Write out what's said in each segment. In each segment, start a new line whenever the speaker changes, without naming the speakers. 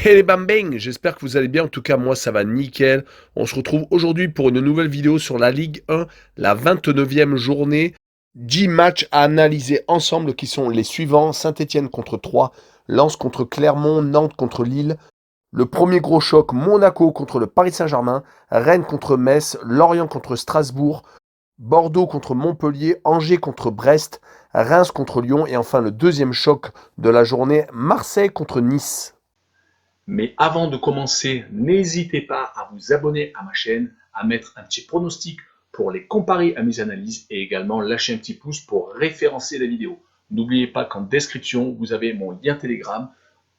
Hey les bambins, j'espère que vous allez bien, en tout cas moi ça va nickel. On se retrouve aujourd'hui pour une nouvelle vidéo sur la Ligue 1, la 29e journée. 10 matchs à analyser ensemble qui sont les suivants: Saint-Étienne contre Troyes, Lens contre Clermont, Nantes contre Lille. Le premier gros choc, Monaco contre le Paris Saint-Germain, Rennes contre Metz, Lorient contre Strasbourg, Bordeaux contre Montpellier, Angers contre Brest, Reims contre Lyon et enfin le deuxième choc de la journée, Marseille contre Nice.
Mais avant de commencer, n'hésitez pas à vous abonner à ma chaîne, à mettre un petit pronostic pour les comparer à mes analyses et également lâcher un petit pouce pour référencer la vidéo. N'oubliez pas qu'en description, vous avez mon lien Telegram.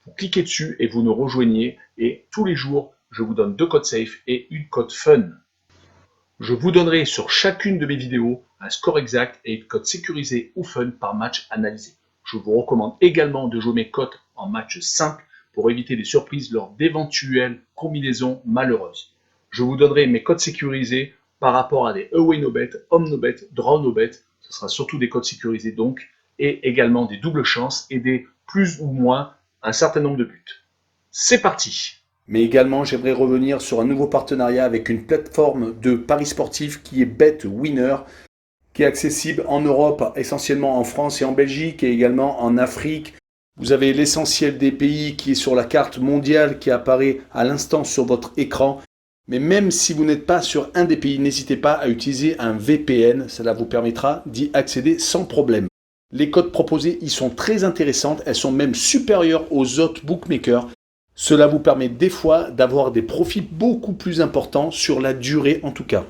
Vous cliquez dessus et vous nous rejoignez. Et tous les jours, je vous donne 2 codes safe et une code fun. Je vous donnerai sur chacune de mes vidéos un score exact et une cote sécurisée ou fun par match analysé. Je vous recommande également de jouer mes cotes en match simple pour éviter des surprises lors d'éventuelles combinaisons malheureuses. Je vous donnerai mes codes sécurisés par rapport à des away no bet, home no bet, draw no bet. Ce sera surtout des codes sécurisés donc, et également des doubles chances et des plus ou moins un certain nombre de buts. C'est parti!
Mais également, j'aimerais revenir sur un nouveau partenariat avec une plateforme de paris sportifs qui est BetWinner, qui est accessible en Europe, essentiellement en France et en Belgique, et également en Afrique. Vous avez l'essentiel des pays qui est sur la carte mondiale qui apparaît à l'instant sur votre écran. Mais même si vous n'êtes pas sur un des pays, n'hésitez pas à utiliser un VPN. Cela vous permettra d'y accéder sans problème. Les cotes proposées y sont très intéressantes. Elles sont même supérieures aux autres bookmakers. Cela vous permet des fois d'avoir des profits beaucoup plus importants sur la durée en tout cas.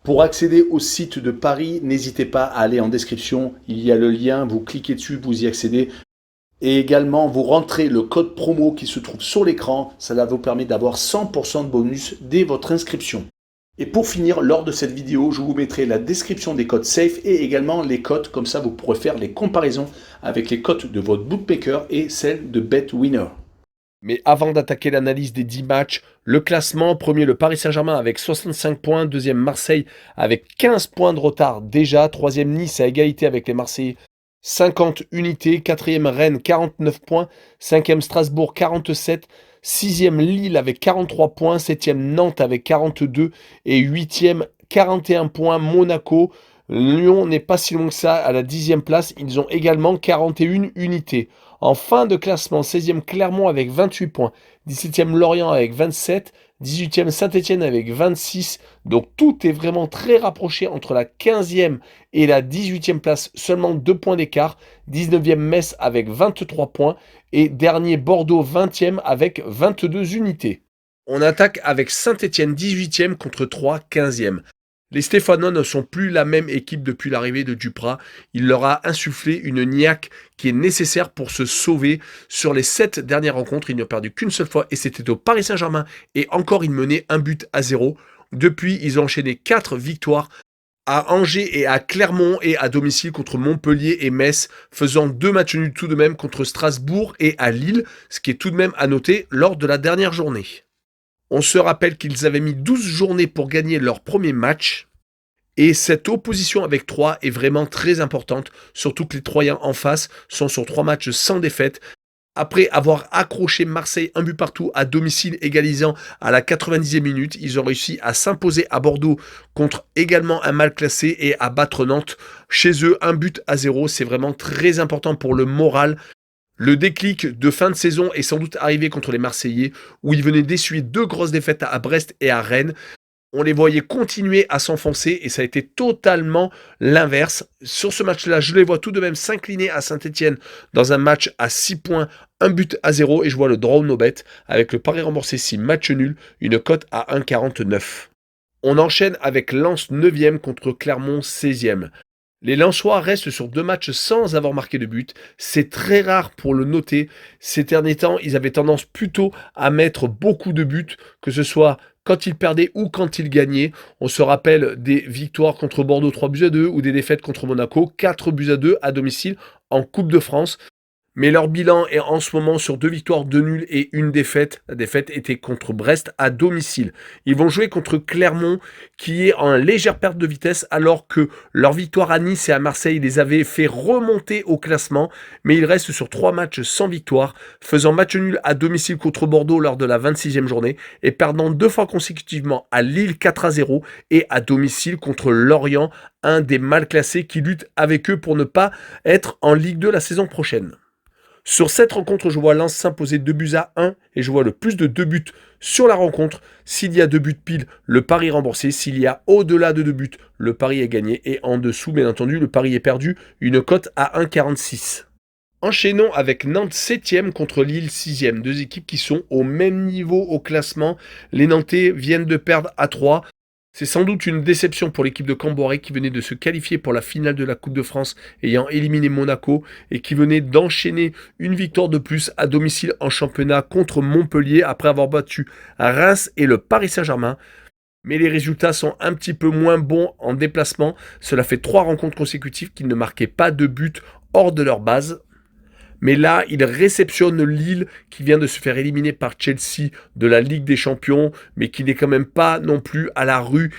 Pour accéder au site de Paris, n'hésitez pas à aller en description. Il y a le lien, vous cliquez dessus, vous y accédez. Et également, vous rentrez le code promo qui se trouve sur l'écran. Cela vous permet d'avoir 100% de bonus dès votre inscription. Et pour finir, lors de cette vidéo, je vous mettrai la description des codes safe et également les cotes. Comme ça, vous pourrez faire les comparaisons avec les cotes de votre bookmaker et celles de BetWinner.
Mais avant d'attaquer l'analyse des 10 matchs, le classement: premier le Paris Saint-Germain avec 65 points, deuxième Marseille avec 15 points de retard déjà, troisième Nice à égalité avec les Marseillais 50 unités, quatrième Rennes 49 points, cinquième Strasbourg 47, sixième Lille avec 43 points, septième Nantes avec 42 et huitième 41 points Monaco. Lyon n'est pas si loin que ça à la 10e place, ils ont également 41 unités. En fin de classement, 16e Clermont avec 28 points, 17e Lorient avec 27, 18e Saint-Étienne avec 26. Donc tout est vraiment très rapproché entre la 15e et la 18e place, seulement 2 points d'écart. 19e Metz avec 23 points et dernier Bordeaux 20e avec 22 unités. On attaque avec Saint-Étienne 18e contre Troyes 15e. Les Stéphanois ne sont plus la même équipe depuis l'arrivée de Duprat. Il leur a insufflé une niaque qui est nécessaire pour se sauver. Sur les 7 dernières rencontres, ils n'ont perdu qu'une seule fois et c'était au Paris Saint-Germain. Et encore, ils menaient 1-0. Depuis, ils ont enchaîné 4 victoires à Angers et à Clermont et à domicile contre Montpellier et Metz, faisant 2 matchs nuls tout de même contre Strasbourg et à Lille, ce qui est tout de même à noter lors de la dernière journée. On se rappelle qu'ils avaient mis 12 journées pour gagner leur premier match. Et cette opposition avec Troyes est vraiment très importante, surtout que les Troyens en face sont sur 3 matchs sans défaite. Après avoir accroché Marseille 1 but partout à domicile, égalisant à la 90e minute, ils ont réussi à s'imposer à Bordeaux contre également un mal classé et à battre Nantes chez eux 1-0. C'est vraiment très important pour le moral. Le déclic de fin de saison est sans doute arrivé contre les Marseillais, où ils venaient d'essuyer 2 grosses défaites à Brest et à Rennes. On les voyait continuer à s'enfoncer et ça a été totalement l'inverse. Sur ce match-là, je les vois tout de même s'incliner à Saint-Étienne dans un match à 6 points, 1-0 et je vois le draw no bet avec le pari remboursé 6 match nul, une cote à 1,49. On enchaîne avec Lens 9e contre Clermont 16e. Les Lensois restent sur 2 matchs sans avoir marqué de but. C'est très rare pour le noter. Ces derniers temps, ils avaient tendance plutôt à mettre beaucoup de buts, que ce soit quand ils perdaient ou quand ils gagnaient. On se rappelle des victoires contre Bordeaux 3-2 ou des défaites contre Monaco 4-2 à domicile en Coupe de France. Mais leur bilan est en ce moment sur 2 victoires, 2 nuls et une défaite. La défaite était contre Brest à domicile. Ils vont jouer contre Clermont qui est en légère perte de vitesse alors que leur victoire à Nice et à Marseille les avait fait remonter au classement. Mais ils restent sur 3 matchs sans victoire, faisant match nul à domicile contre Bordeaux lors de la 26e journée et perdant 2 fois consécutivement à Lille 4-0 et à domicile contre Lorient, un des mal classés qui lutte avec eux pour ne pas être en Ligue 2 la saison prochaine. Sur cette rencontre, je vois Lens s'imposer 2-1 et je vois le plus de 2 buts sur la rencontre. S'il y a 2 buts pile, le pari remboursé. S'il y a au-delà de 2 buts, le pari est gagné. Et en dessous, bien entendu, le pari est perdu. Une cote à 1,46. Enchaînons avec Nantes 7e contre Lille 6e. Deux équipes qui sont au même niveau au classement. Les Nantais viennent de perdre à 3. C'est sans doute une déception pour l'équipe de Camboiré qui venait de se qualifier pour la finale de la Coupe de France ayant éliminé Monaco et qui venait d'enchaîner une victoire de plus à domicile en championnat contre Montpellier après avoir battu Reims et le Paris Saint-Germain. Mais les résultats sont un petit peu moins bons en déplacement. Cela fait 3 rencontres consécutives qu'ils ne marquaient pas de but hors de leur base. Mais là, il réceptionne Lille qui vient de se faire éliminer par Chelsea de la Ligue des Champions, mais qui n'est quand même pas non plus à la rue.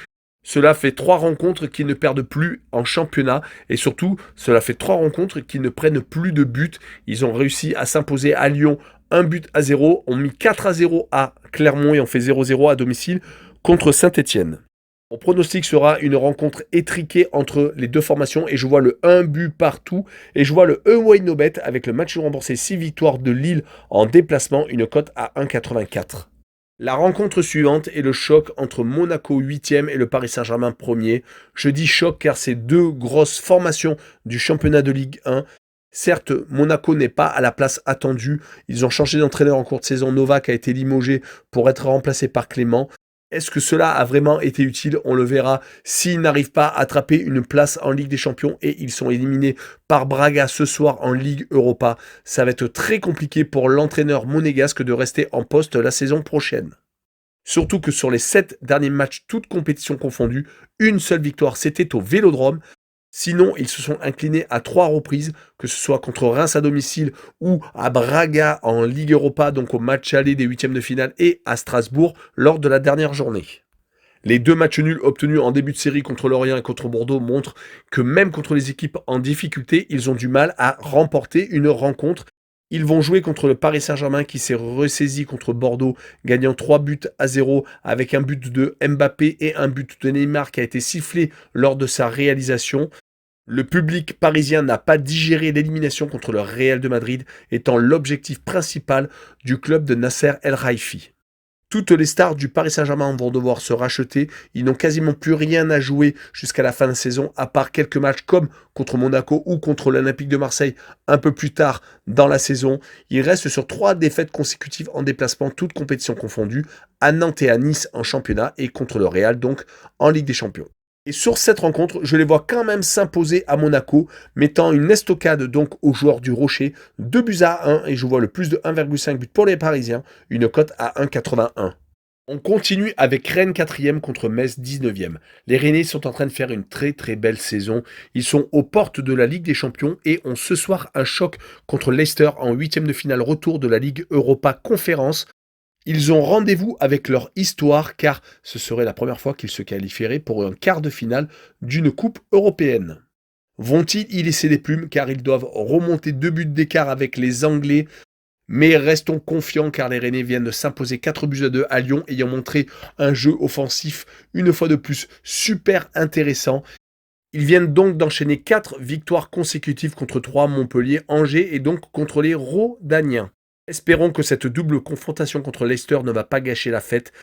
Cela fait 3 rencontres qu'ils ne perdent plus en championnat et surtout, cela fait 3 rencontres qu'ils ne prennent plus de buts. Ils ont réussi à s'imposer à Lyon 1-0, ont mis 4-0 à Clermont et ont fait 0-0 à domicile contre Saint-Etienne. Mon pronostic sera une rencontre étriquée entre les deux formations et je vois le 1 but partout et je vois le away no bet avec le match remboursé 6 victoires de Lille en déplacement, une cote à 1,84. La rencontre suivante est le choc entre Monaco 8e et le Paris Saint-Germain 1er. Je dis choc car c'est 2 grosses formations du championnat de Ligue 1. Certes, Monaco n'est pas à la place attendue. Ils ont changé d'entraîneur en cours de saison. Novak a été limogé pour être remplacé par Clément. Est-ce que cela a vraiment été utile? On le verra s'ils n'arrivent pas à attraper une place en Ligue des Champions et ils sont éliminés par Braga ce soir en Ligue Europa. Ça va être très compliqué pour l'entraîneur monégasque de rester en poste la saison prochaine. Surtout que sur les 7 derniers matchs, toutes compétitions confondues, une seule victoire, c'était au Vélodrome. Sinon, ils se sont inclinés à 3 reprises, que ce soit contre Reims à domicile ou à Braga en Ligue Europa, donc au match aller des 8e de finale, et à Strasbourg lors de la dernière journée. Les 2 matchs nuls obtenus en début de série contre Lorient et contre Bordeaux montrent que même contre les équipes en difficulté, ils ont du mal à remporter une rencontre. Ils vont jouer contre le Paris Saint-Germain qui s'est ressaisi contre Bordeaux, gagnant 3-0 avec un but de Mbappé et un but de Neymar qui a été sifflé lors de sa réalisation. Le public parisien n'a pas digéré l'élimination contre le Real de Madrid, étant l'objectif principal du club de Nasser El Khelaifi. Toutes les stars du Paris Saint-Germain vont devoir se racheter. Ils n'ont quasiment plus rien à jouer jusqu'à la fin de la saison, à part quelques matchs comme contre Monaco ou contre l'Olympique de Marseille un peu plus tard dans la saison. Ils restent sur 3 défaites consécutives en déplacement, toutes compétitions confondues, à Nantes et à Nice en championnat et contre le Real, donc en Ligue des Champions. Et sur cette rencontre, je les vois quand même s'imposer à Monaco, mettant une estocade donc aux joueurs du Rocher, 2-1 et je vois le plus de 1,5 but pour les Parisiens, une cote à 1,81. On continue avec Rennes 4e contre Metz 19e. Les Rennais sont en train de faire une très très belle saison. Ils sont aux portes de la Ligue des Champions et ont ce soir un choc contre Leicester en 8e de finale retour de la Ligue Europa Conférence. Ils ont rendez-vous avec leur histoire car ce serait la première fois qu'ils se qualifieraient pour un quart de finale d'une coupe européenne. Vont-ils y laisser des plumes car ils doivent remonter 2 buts d'écart avec les Anglais? Mais restons confiants car les Rennais viennent de s'imposer 4-2 à Lyon ayant montré un jeu offensif une fois de plus super intéressant. Ils viennent donc d'enchaîner 4 victoires consécutives contre 3 Montpellier, Angers et donc contre les Rhodaniens. Espérons que cette double confrontation contre Leicester ne va pas gâcher la fête.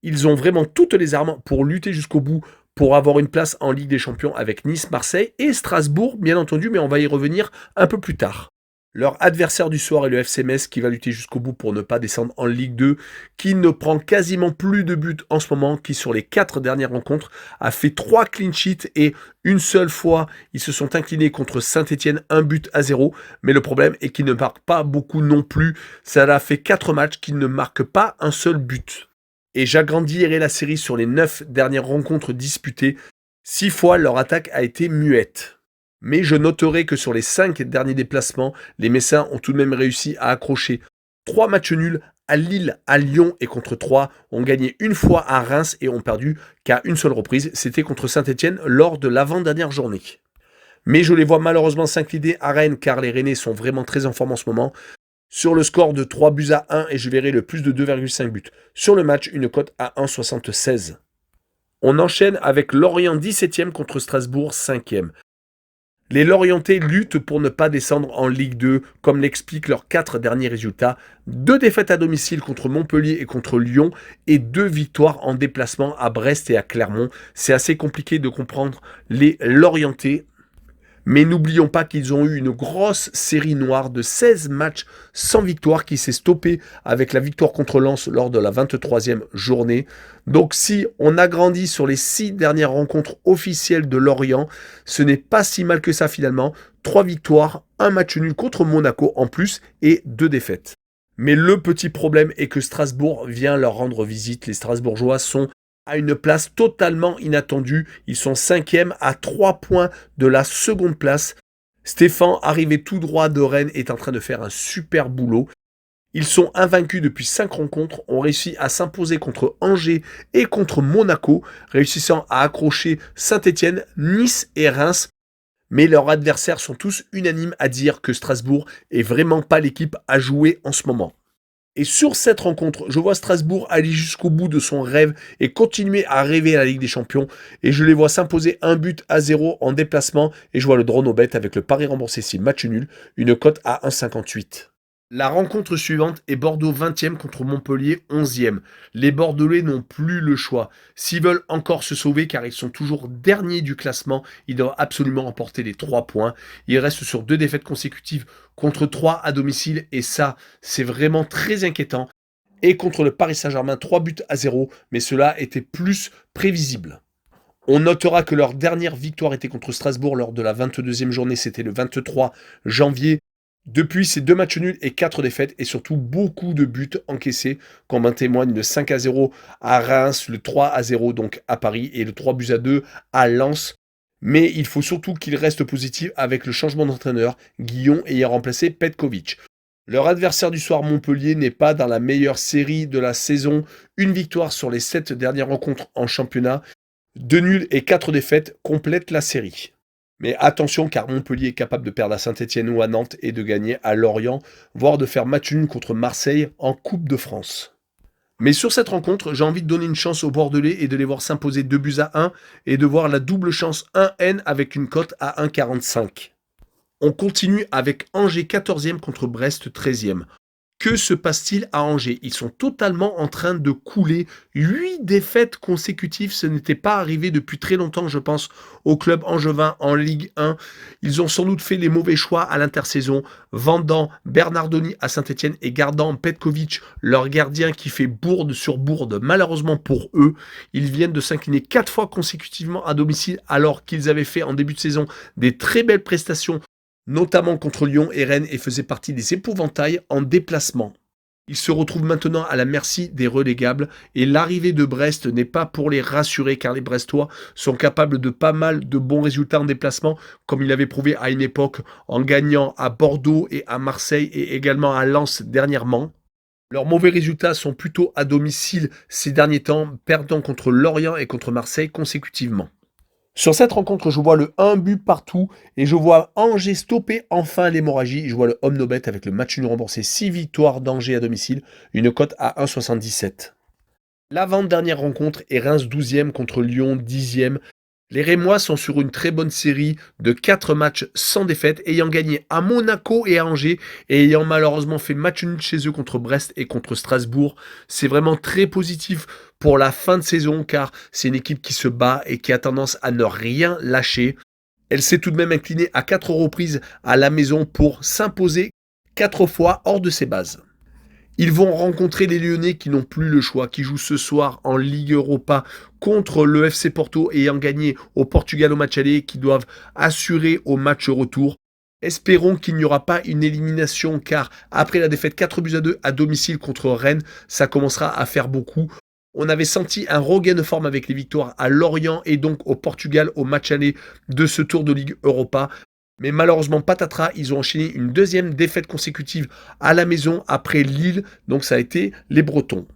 Ils ont vraiment toutes les armes pour lutter jusqu'au bout, pour avoir une place en Ligue des Champions avec Nice, Marseille et Strasbourg, bien entendu, mais on va y revenir un peu plus tard. Leur adversaire du soir est le FC Metz qui va lutter jusqu'au bout pour ne pas descendre en Ligue 2, qui ne prend quasiment plus de buts en ce moment, qui sur les 4 dernières rencontres a fait 3 clean sheets et une seule fois ils se sont inclinés contre Saint-Etienne 1-0, mais le problème est qu'ils ne marquent pas beaucoup non plus, ça a fait 4 matchs qu'ils ne marquent pas un seul but. Et j'agrandirai la série sur les 9 dernières rencontres disputées, 6 fois leur attaque a été muette. Mais je noterai que sur les 5 derniers déplacements, les Messins ont tout de même réussi à accrocher 3 matchs nuls à Lille, à Lyon et contre 3, ont gagné une fois à Reims et ont perdu qu'à une seule reprise, c'était contre Saint-Etienne lors de l'avant-dernière journée. Mais je les vois malheureusement s'incliner à Rennes car les Rennais sont vraiment très en forme en ce moment. Sur le score de 3 buts à 1 et je verrai le plus de 2,5 buts. Sur le match, une cote à 1,76. On enchaîne avec Lorient 17e contre Strasbourg 5e. Les Lorientais luttent pour ne pas descendre en Ligue 2, comme l'expliquent leurs 4 derniers résultats. 2 défaites à domicile contre Montpellier et contre Lyon, et 2 victoires en déplacement à Brest et à Clermont. C'est assez compliqué de comprendre les Lorientais. Mais n'oublions pas qu'ils ont eu une grosse série noire de 16 matchs sans victoire qui s'est stoppée avec la victoire contre Lens lors de la 23e journée. Donc si on agrandit sur les 6 dernières rencontres officielles de Lorient, ce n'est pas si mal que ça finalement. 3 victoires, 1 match nul contre Monaco en plus et 2 défaites. Mais le petit problème est que Strasbourg vient leur rendre visite. Les Strasbourgeois sont à une place totalement inattendue. Ils sont 5e à 3 points de la seconde place. Stéphane, arrivé tout droit de Rennes, est en train de faire un super boulot. Ils sont invaincus depuis 5 rencontres, ont réussi à s'imposer contre Angers et contre Monaco, réussissant à accrocher Saint-Etienne, Nice et Reims. Mais leurs adversaires sont tous unanimes à dire que Strasbourg est vraiment pas l'équipe à jouer en ce moment. Et sur cette rencontre, je vois Strasbourg aller jusqu'au bout de son rêve et continuer à rêver à la Ligue des Champions. Et je les vois s'imposer 1-0 en déplacement. Et je vois le drone au bet avec le pari remboursé si match nul, une cote à 1,58. La rencontre suivante est Bordeaux 20e contre Montpellier 11e. Les Bordelais n'ont plus le choix. S'ils veulent encore se sauver, car ils sont toujours derniers du classement, ils doivent absolument remporter les 3 points. Ils restent sur 2 défaites consécutives contre 3 à domicile, et ça, c'est vraiment très inquiétant. Et contre le Paris Saint-Germain, 3-0, mais cela était plus prévisible. On notera que leur dernière victoire était contre Strasbourg lors de la 22e journée, c'était le 23 janvier. Depuis, c'est 2 matchs nuls et 4 défaites, et surtout beaucoup de buts encaissés, comme en témoigne le 5-0 à Reims, le 3-0 donc à Paris, et le 3-2 à Lens. Mais il faut surtout qu'ils restent positifs avec le changement d'entraîneur, Guillon ayant remplacé Petkovic. Leur adversaire du soir, Montpellier, n'est pas dans la meilleure série de la saison. Une victoire sur les 7 dernières rencontres en championnat, 2 nuls et 4 défaites complètent la série. Mais attention, car Montpellier est capable de perdre à Saint-Etienne ou à Nantes et de gagner à Lorient, voire de faire match nul contre Marseille en Coupe de France. Mais sur cette rencontre, j'ai envie de donner une chance aux Bordelais et de les voir s'imposer 2-1 et de voir la double chance 1N avec une cote à 1,45. On continue avec Angers 14e contre Brest 13e. Que se passe-t-il à Angers? Ils sont totalement en train de couler. 8 défaites consécutives, ce n'était pas arrivé depuis très longtemps, je pense, au club angevin en Ligue 1. Ils ont sans doute fait les mauvais choix à l'intersaison, vendant Bernardoni à Saint-Etienne et gardant Petkovic, leur gardien qui fait bourde sur bourde. Malheureusement pour eux, ils viennent de s'incliner 4 fois consécutivement à domicile alors qu'ils avaient fait en début de saison des très belles prestations, notamment contre Lyon et Rennes, et faisait partie des épouvantails en déplacement. Ils se retrouvent maintenant à la merci des relégables, et l'arrivée de Brest n'est pas pour les rassurer, car les Brestois sont capables de pas mal de bons résultats en déplacement, comme il avait prouvé à une époque en gagnant à Bordeaux et à Marseille, et également à Lens dernièrement. Leurs mauvais résultats sont plutôt à domicile ces derniers temps, perdant contre Lorient et contre Marseille consécutivement. Sur cette rencontre, je vois le 1 but partout et je vois Angers stopper enfin l'hémorragie. Je vois le home no bet avec le match nul remboursé 6 victoires d'Angers à domicile, une cote à 1,77. L'avant-dernière rencontre est Reims 12e contre Lyon 10e. Les Rémois sont sur une très bonne série de 4 matchs sans défaite, ayant gagné à Monaco et à Angers, et ayant malheureusement fait match nul chez eux contre Brest et contre Strasbourg. C'est vraiment très positif pour la fin de saison, car c'est une équipe qui se bat et qui a tendance à ne rien lâcher. Elle s'est tout de même inclinée à 4 reprises à la maison pour s'imposer 4 fois hors de ses bases. Ils vont rencontrer les Lyonnais qui n'ont plus le choix, qui jouent ce soir en Ligue Europa contre le FC Porto ayant gagné au Portugal au match aller, qui doivent assurer au match retour. Espérons qu'il n'y aura pas une élimination, car après la défaite 4-2 à domicile contre Rennes, ça commencera à faire beaucoup. On avait senti un regain de forme avec les victoires à Lorient et donc au Portugal au match aller de ce tour de Ligue Europa. Mais malheureusement, patatras, ils ont enchaîné une deuxième défaite consécutive à la maison après Lille, donc ça a été les Bretons.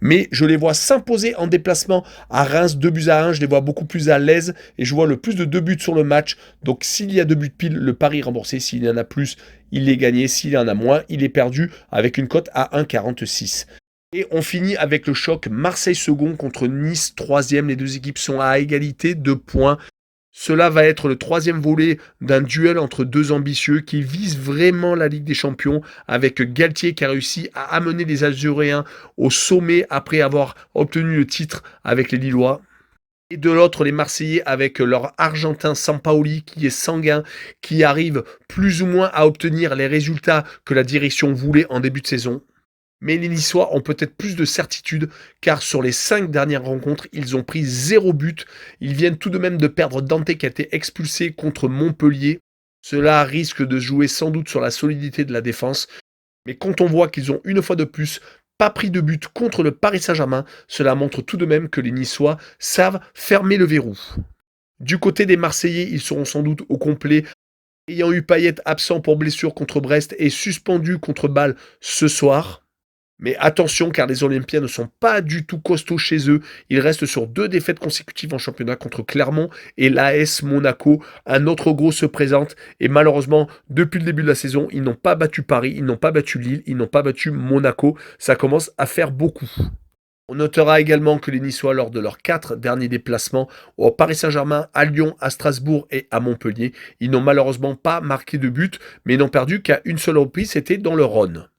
Mais je les vois s'imposer en déplacement à Reims 2-1. Je les vois beaucoup plus à l'aise et je vois le plus de 2 buts sur le match. Donc s'il y a 2 buts pile, le pari est remboursé. S'il y en a plus, il est gagné. S'il y en a moins, il est perdu avec une cote à 1,46. Et on finit avec le choc Marseille second contre Nice troisième. Les deux équipes sont à égalité de points. Cela va être le troisième volet d'un duel entre deux ambitieux qui visent vraiment la Ligue des Champions, avec Galtier qui a réussi à amener les Azuréens au sommet après avoir obtenu le titre avec les Lillois. Et de l'autre, les Marseillais avec leur Argentin Sampaoli qui est sanguin, qui arrive plus ou moins à obtenir les résultats que la direction voulait en début de saison. Mais les Niçois ont peut-être plus de certitude, car sur les 5 dernières rencontres, ils ont pris 0 but. Ils viennent tout de même de perdre Dante qui a été expulsé contre Montpellier. Cela risque de jouer sans doute sur la solidité de la défense. Mais quand on voit qu'ils ont une fois de plus pas pris de but contre le Paris Saint-Germain, cela montre tout de même que les Niçois savent fermer le verrou. Du côté des Marseillais, ils seront sans doute au complet, ayant eu Payet absent pour blessure contre Brest et suspendu contre Bâle ce soir. Mais attention, car les Olympiens ne sont pas du tout costauds chez eux. Ils restent sur 2 défaites consécutives en championnat contre Clermont et l'AS Monaco. Un autre gros se présente. Et malheureusement, depuis le début de la saison, ils n'ont pas battu Paris, ils n'ont pas battu Lille, ils n'ont pas battu Monaco. Ça commence à faire beaucoup. On notera également que les Niçois, lors de leurs 4 derniers déplacements au Paris Saint-Germain, à Lyon, à Strasbourg et à Montpellier, ils n'ont malheureusement pas marqué de but, mais n'ont perdu qu'à une seule reprise, c'était dans le Rhône.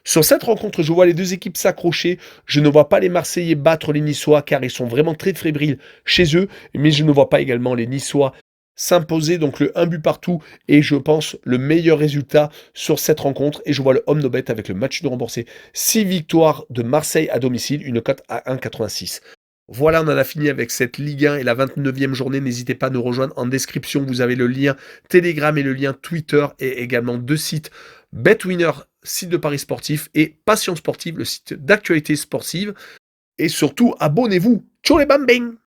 Sur cette rencontre, je vois les deux équipes s'accrocher. Je ne vois pas les Marseillais battre les Niçois car ils sont vraiment très fébriles chez eux. Mais je ne vois pas également les Niçois s'imposer. Donc le 1 but partout est, je pense, le meilleur résultat sur cette rencontre. Et je vois le homme no bet avec le match de remboursé. 6 victoires de Marseille à domicile, une cote à 1,86. Voilà, on en a fini avec cette Ligue 1 et la 29e journée. N'hésitez pas à nous rejoindre en description. Vous avez le lien Telegram et le lien Twitter et également 2 sites. BetWinner, site de paris sportif, et Passion Sportive, le site d'actualité sportive. Et surtout, abonnez-vous. Ciao les bambins!